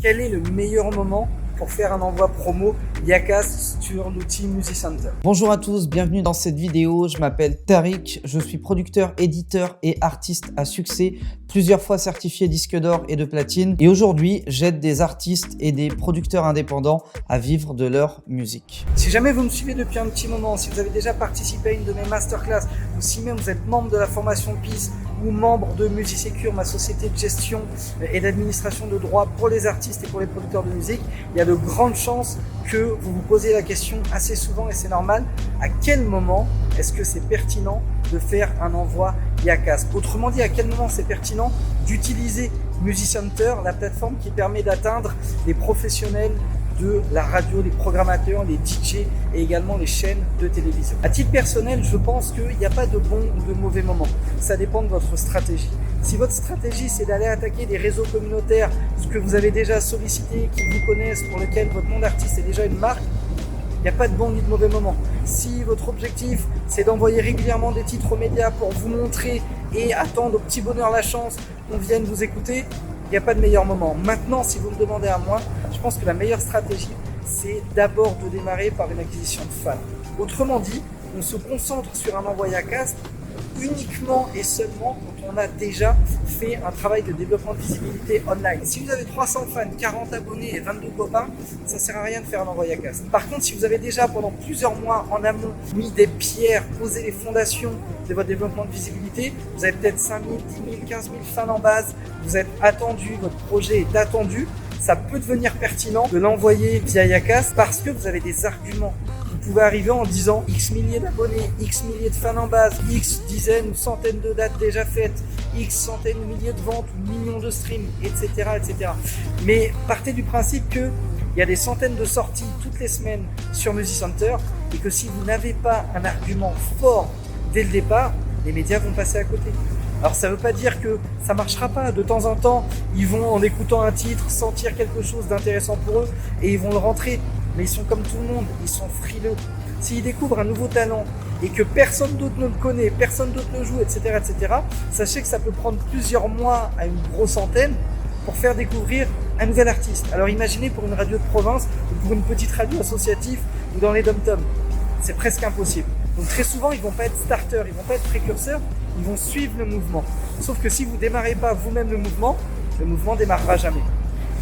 Quel est le meilleur moment pour faire un envoi promo Yakas sur l'outil MusiCenter? Bonjour à tous, bienvenue dans cette vidéo. Je m'appelle Tariq, je suis producteur, éditeur et artiste à succès, plusieurs fois certifié disque d'or et de platine. Et aujourd'hui, j'aide des artistes et des producteurs indépendants à vivre de leur musique. Si jamais vous me suivez depuis un petit moment, si vous avez déjà participé à une de mes masterclass, ou si même vous êtes membre de la formation PIS ou membre de MusiSecure, ma société de gestion et d'administration de droits pour les artistes et pour les producteurs de musique, il y a de grandes chances que vous vous posez la question assez souvent, et c'est normal, à quel moment est-ce que c'est pertinent de faire un envoi Yakas? Autrement dit, à quel moment c'est pertinent d'utiliser MusiCenter, la plateforme qui permet d'atteindre les professionnels de la radio, les programmateurs, les DJ et également les chaînes de télévision. À titre personnel, je pense qu'il n'y a pas de bon ou de mauvais moment. Ça dépend de votre stratégie. Si votre stratégie, c'est d'aller attaquer des réseaux communautaires, ce que vous avez déjà sollicité, qui vous connaissent, pour lesquels votre nom d'artiste est déjà une marque, il n'y a pas de bon ni de mauvais moment. Si votre objectif, c'est d'envoyer régulièrement des titres aux médias pour vous montrer et attendre au petit bonheur la chance qu'on vienne vous écouter, il n'y a pas de meilleur moment. Maintenant, si vous me demandez à moi, je pense que la meilleure stratégie, c'est d'abord de démarrer par une acquisition de fans. Autrement dit, on se concentre sur un envoi Yakas uniquement et seulement quand on a déjà fait un travail de développement de visibilité online. Si vous avez 300 fans, 40 abonnés et 22 copains, ça ne sert à rien de faire un envoi Yakas. Par contre, si vous avez déjà pendant plusieurs mois en amont mis des pierres, posé les fondations de votre développement de visibilité, vous avez peut-être 5 000, 10 000, 15 000 fans en base, vous êtes attendu, votre projet est attendu, ça peut devenir pertinent de l'envoyer via Yakas parce que vous avez des arguments. Vous pouvez arriver en disant X milliers d'abonnés, X milliers de fans en base, X dizaines ou centaines de dates déjà faites, X centaines ou milliers de ventes ou millions de streams, etc., etc. Mais partez du principe qu'il y a des centaines de sorties toutes les semaines sur MusiCenter et que si vous n'avez pas un argument fort dès le départ, les médias vont passer à côté. Alors ça ne veut pas dire que ça ne marchera pas. De temps en temps, ils vont, en écoutant un titre, sentir quelque chose d'intéressant pour eux et ils vont le rentrer. Mais ils sont comme tout le monde, ils sont frileux. S'ils découvrent un nouveau talent et que personne d'autre ne le connaît, personne d'autre le joue, etc., etc., sachez que ça peut prendre plusieurs mois à une grosse antenne pour faire découvrir un nouvel artiste. Alors imaginez pour une radio de province ou pour une petite radio associative ou dans les dom-toms. C'est presque impossible. Donc très souvent, ils ne vont pas être starters, ils ne vont pas être précurseurs, ils vont suivre le mouvement. Sauf que si vous ne démarrez pas vous-même le mouvement ne démarrera jamais.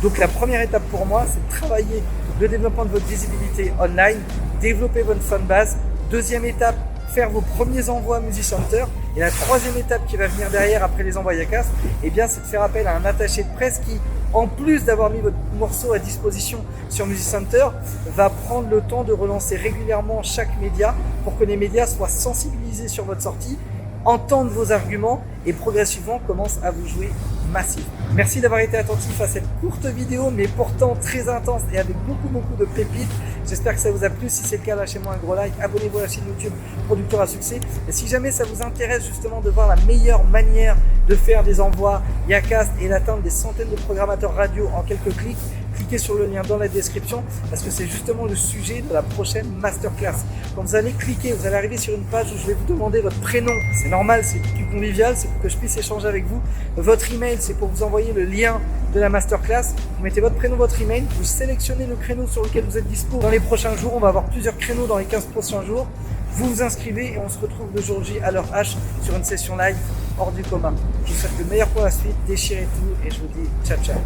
Donc la première étape pour moi, c'est de travailler le développement de votre visibilité online, développer votre fanbase. Deuxième étape, faire vos premiers envois à MusiCenter. Et la troisième étape qui va venir derrière après les envois Yakas, eh bien, c'est de faire appel à un attaché de presse qui, en plus d'avoir mis votre morceau à disposition sur MusiCenter, va prendre le temps de relancer régulièrement chaque média pour que les médias soient sensibilisés sur votre sortie, entendent vos arguments et progressivement commencent à vous jouer massif. Merci d'avoir été attentif à cette courte vidéo, mais pourtant très intense et avec beaucoup de pépites. J'espère que ça vous a plu. Si c'est le cas, lâchez-moi un gros like, abonnez-vous à la chaîne YouTube Producteur à succès. Et si jamais ça vous intéresse justement de voir la meilleure manière de faire des envois Yakas et d'atteindre des centaines de programmateurs radio en quelques clics, cliquez sur le lien dans la description parce que c'est justement le sujet de la prochaine masterclass. Quand vous allez cliquer, vous allez arriver sur une page où je vais vous demander votre prénom. C'est normal, c'est plus convivial, c'est pour que je puisse échanger avec vous. Votre email, c'est pour vous envoyer le lien de la masterclass. Vous mettez votre prénom, votre email, vous sélectionnez le créneau sur lequel vous êtes dispo. Dans les prochains jours, on va avoir plusieurs créneaux dans les 15 prochains jours. Vous vous inscrivez et on se retrouve le jour J à l'heure H sur une session live hors du commun. Je vous souhaite le meilleur pour la suite, déchirez tout et je vous dis ciao ciao.